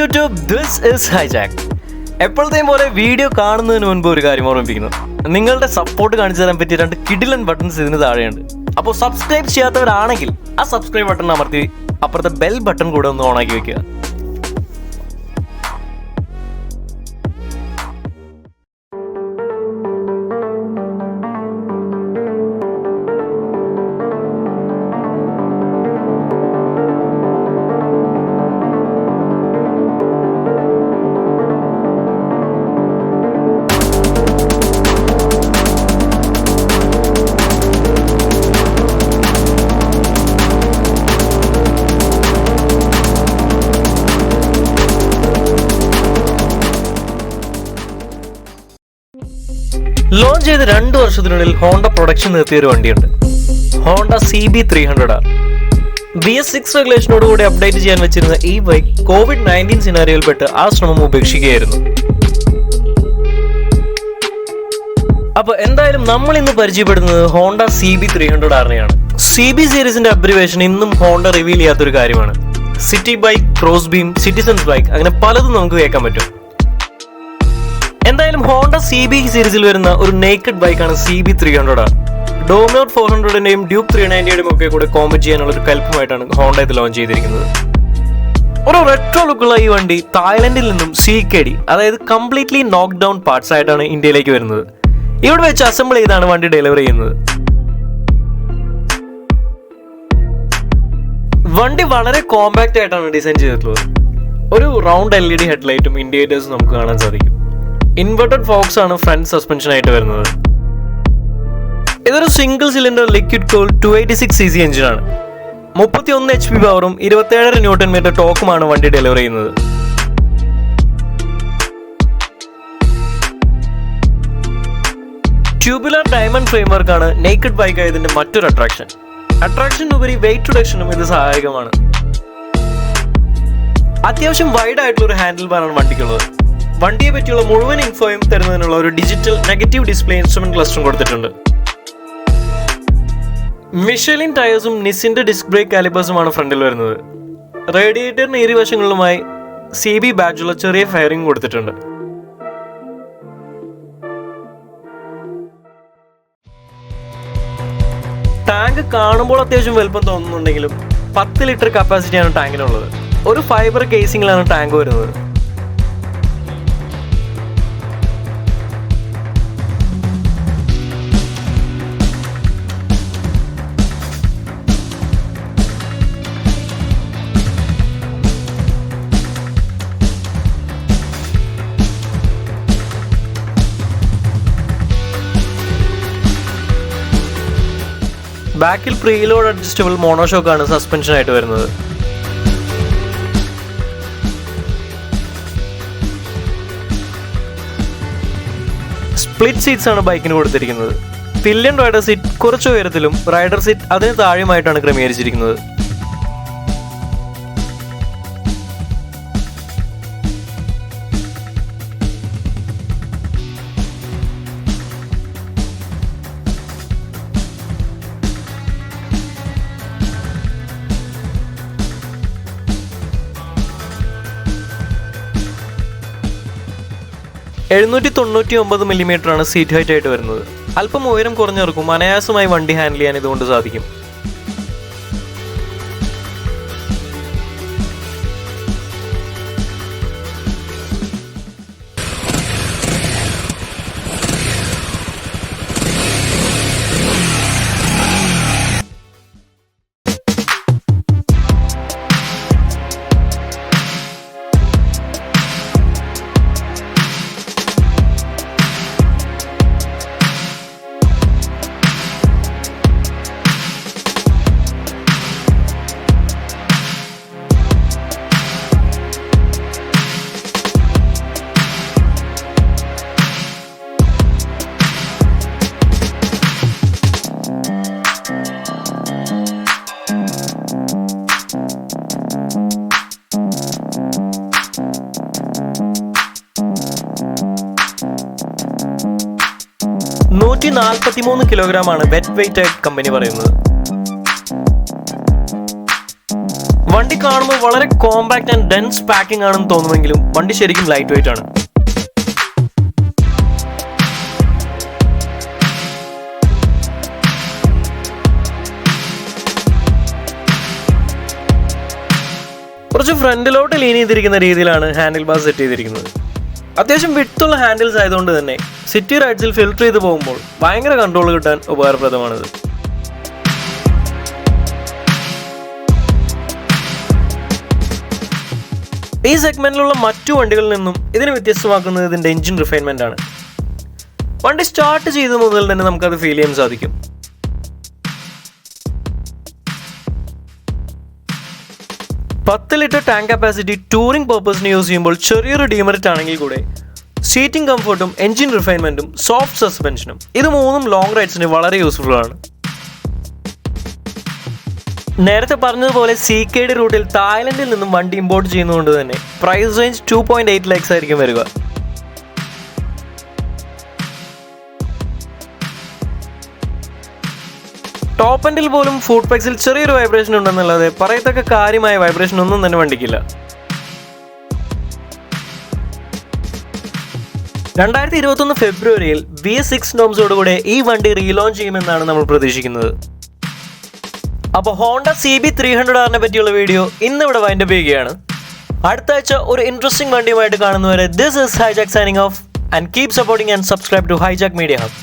YouTube, this is Hijack. എപ്പോഴത്തെയും പോലെ video കാണുന്നതിന് മുൻപ് ഒരു കാര്യം ഓർമ്മിപ്പിക്കുന്നു. നിങ്ങളുടെ സപ്പോർട്ട് കാണിച്ചു തരാൻ പറ്റിയ 2 കിടിലൻ ബട്ടൺസ് ഇതിന് താഴെയുണ്ട്. അപ്പോൾ സബ്സ്ക്രൈബ് ചെയ്യാത്തവരാണെങ്കിൽ ആ സബ്സ്ക്രൈബ് ബട്ടൺ അമർത്തി അപ്പുറത്തെ ബെൽ ബട്ടൺ കൂടെ ഒന്ന് ഓണാക്കി വെക്കുക. ലോഞ്ച് ചെയ്ത് 2 വർഷത്തിനുള്ളിൽ ഹോണ്ട പ്രൊഡക്ഷൻ നിർത്തിയ ഒരു വണ്ടിയുണ്ട്, ഹോണ്ട CB300R. BS6 റെഗുലേഷനോടുകൂടി അപ്ഡേറ്റ് ചെയ്യാൻ വെച്ചിരുന്ന ഈ ബൈക്ക് COVID-19 സിനാരിയോയിൽപ്പെട്ട് ആ ശ്രമം ഉപേക്ഷിക്കുകയായിരുന്നു. അപ്പൊ എന്തായാലും നമ്മൾ ഇന്ന് പരിചയപ്പെടുന്നത് ഹോണ്ട CB300Rനെയാണ്. CB സീരീസിന്റെ അബ്രിവേഷൻ ഇന്നും ഹോണ്ട റിവീൽ ചെയ്യാത്തൊരു കാര്യമാണ്. City bike, cross beam, citizens bike, അങ്ങനെ പലതും നമുക്ക് കേൾക്കാൻ പറ്റും. എന്തായാലും ഹോണ്ട CB സീരീസിൽ വരുന്ന ഒരു നേക്കഡ് ബൈക്കാണ് CB300R. ഡോമിനോർ 400ന്റെയും ഡ്യൂക്ക് 390യുടെയും ഒക്കെ കൂടെ കോമ്പറ്റ് ചെയ്യാനുള്ള ഒരു കൽപ്പമായിട്ടാണ് ഹോണ്ട ഇത് ലോഞ്ച് ചെയ്തിരിക്കുന്നത്. ഒരു റെട്രോ ലുക്കുള്ള ഈ വണ്ടി തായ്ലൻഡിൽ നിന്നും CKD, അതായത് കംപ്ലീറ്റ്ലി നോക്ക് ഡൗൺ പാർട്സ് ആയിട്ടാണ് ഇന്ത്യയിലേക്ക് വരുന്നത്. ഇവിടെ വെച്ച് അസംബിൾ ചെയ്താണ് വണ്ടി ഡെലിവറി ചെയ്യുന്നത്. വണ്ടി വളരെ കോമ്പാക്ട് ആയിട്ടാണ് ഡിസൈൻ ചെയ്തിട്ടുള്ളത്. ഒരു റൗണ്ട് LED ഹെഡ്ലൈറ്റും ഇൻഡിക്കേറ്റേഴ്സും നമുക്ക് കാണാൻ സാധിക്കും. ഇൻവെർട്ടഡ് ഫോക്സ് ആണ് ഫ്രണ്ട് സസ്പെൻഷൻ ആയിട്ട് വരുന്നത്. ഇതൊരു single cylinder liquid cooled 286cc എഞ്ചിനാണ്. 31 HP പവറും 27 Nm ടോക്കുമാണ് വണ്ടി ഡെലിവർ ചെയ്യുന്നത്. ട്യൂബുലർ ഡയമണ്ട് ഫ്രെയിംവർക്കാണ് നേക്കഡ് ബൈക്ക് ആയതിന്റെ മറ്റൊരു അട്രാക്ഷനുപരി വെയിറ്റ് റിഡക്ഷനും ഇത് സഹായകമാണ്. അത്യാവശ്യം വൈഡ് ആയിട്ടുള്ള ഒരു ഹാൻഡിൽ ബാറാണ് വണ്ടിക്കുള്ളത്. വണ്ടിയെ പറ്റിയുള്ള മുഴുവൻ ഇൻഫോയും തരുന്നതിനുള്ള ഒരു ഡിജിറ്റൽ നെഗറ്റീവ് ഡിസ്പ്ലേ ഇൻസ്ട്രുമെന്റ് ക്ലസ്റ്ററും കൊടുത്തിട്ടുണ്ട്. മിഷലിൻ ടയേഴ്സും നിസിന്റെ ഡിസ്ക് ബ്രേക്ക് കാലിപ്പേഴ്സുമാണ് ഫ്രണ്ടിൽ വരുന്നത്. റേഡിയേറ്ററിന് ഇരുവശങ്ങളിലുമായി CB ബാഡ്ജുള്ള ചെറിയ ഫയറിംഗ് കൊടുത്തിട്ടുണ്ട്. ടാങ്ക് കാണുമ്പോൾ അത്യാവശ്യം വലുപ്പം തോന്നുന്നുണ്ടെങ്കിലും 10 ലിറ്റർ കപ്പാസിറ്റിയാണ് ടാങ്കിനുള്ളത്. ഒരു ഫൈബർ കേസിംഗിലാണ് ടാങ്ക് വരുന്നത്. ബാക്കിൽ പ്രീലോഡ് അഡ്ജസ്റ്റബിൾ മോണോഷോക്കാണ് സസ്പെൻഷൻ ആയിട്ട് വരുന്നത്. സ്പ്ലിറ്റ് സീറ്റ്സ് ആണ് ബൈക്കിന് കൊടുത്തിരിക്കുന്നത്. പില്ലിയൻ റൈഡർ സീറ്റ് കുറച്ച് ഉയരത്തിലും റൈഡർ സീറ്റ് അതിന് താഴെയുമായിട്ടാണ് ക്രമീകരിച്ചിരിക്കുന്നത്. $799 സീറ്റ് ഹൈറ്റ് ആയിട്ട് വരുന്നത്. അല്പം ഉയരം കുറഞ്ഞവർക്കും അനായാസമായി വണ്ടി ഹാൻഡിൽ ചെയ്യാൻ ഇതുകൊണ്ട് സാധിക്കും. $143 കിലോഗ്രാമാണ് വെറ്റ് വെയിറ്റ് ആയിട്ട് കമ്പനി പറയുന്നത്. വണ്ടി കാണുമ്പോൾ വളരെ കോമ്പാക്ട് ആൻഡ് ഡെൻസ് പാക്കിംഗ് ആണെന്ന് തോന്നുമെങ്കിലും വണ്ടി ശരിക്കും ലൈറ്റ് വെയിറ്റ് ആണ്. കുറച്ച് ഫ്രണ്ടിലോട്ട് ലീൻ ചെയ്തിരിക്കുന്ന രീതിയിലാണ് ഹാൻഡിൽ ബാർ സെറ്റ് ചെയ്തിരിക്കുന്നത്. അത്യാവശ്യം വിട്ടുള്ള ഹാൻഡിൽസ് ആയതുകൊണ്ട് തന്നെ സിറ്റി റൈഡ്സിൽ ഫിൽട്ടർ ചെയ്ത് പോകുമ്പോൾ ഭയങ്കര കൺട്രോൾ കിട്ടാൻ ഉപകാരപ്രദമാണിത്. ഈ സെഗ്മെന്റിലുള്ള മറ്റു വണ്ടികളിൽ നിന്നും ഇതിനെ വ്യത്യസ്തമാക്കുന്നത് ഇതിന്റെ എഞ്ചിൻ റിഫൈൻമെന്റ് ആണ്. വണ്ടി സ്റ്റാർട്ട് ചെയ്ത മുതൽ തന്നെ നമുക്കത് ഫീൽ ചെയ്യാൻ സാധിക്കും. 10 ലിറ്റർ ടാങ്ക് കപ്പാസിറ്റി ടൂറിംഗ് പർപ്പസിന് യൂസ് ചെയ്യുമ്പോൾ ചെറിയൊരു ഡീമെറിറ്റ് ആണെങ്കിൽ കൂടെ സീറ്റിംഗ് കംഫർട്ടും എഞ്ചിൻ റിഫൈൻമെന്റും സോഫ്റ്റ് സസ്പെൻഷനും ഇത് മൂന്നും ലോങ് റൈഡ്സിന് വളരെ യൂസ്ഫുൾ ആണ്. നേരത്തെ പറഞ്ഞതുപോലെ CKD റൂട്ടിൽ തായ്ലൻഡിൽ നിന്നും വണ്ടി ഇമ്പോർട്ട് ചെയ്യുന്നതുകൊണ്ട് തന്നെ പ്രൈസ് റേഞ്ച് 2.8 lakhs ആയിരിക്കും വരിക. ടോപ്പ് എൻഡിൽ പോലും ഫുഡ് പെക്സിൽ ചെറിയൊരു വൈബ്രേഷൻ ഉണ്ടെന്നല്ലാതെ പറയത്തക്ക കാര്യമായ വൈബ്രേഷൻ ഒന്നും തന്നെ വണ്ടിക്കില്ല. 2021 ഫെബ്രുവരിയിൽ BS6 നോംസോടുകൂടെ ഈ വണ്ടി റീലോഞ്ച് ചെയ്യുമെന്നാണ് നമ്മൾ പ്രതീക്ഷിക്കുന്നത്. അപ്പോൾ ഹോണ്ട CB300R പറ്റിയുള്ള വീഡിയോ ഇന്നിവിടെ വൈൻഡപ്പ് ചെയ്യുകയാണ്. അടുത്ത ആഴ്ച ഒരു ഇൻട്രസ്റ്റിംഗ് വണ്ടിയുമായിട്ട് കാണുന്നവരെ this is Hijack signing off and keep supporting and subscribe to Hijack Media hub.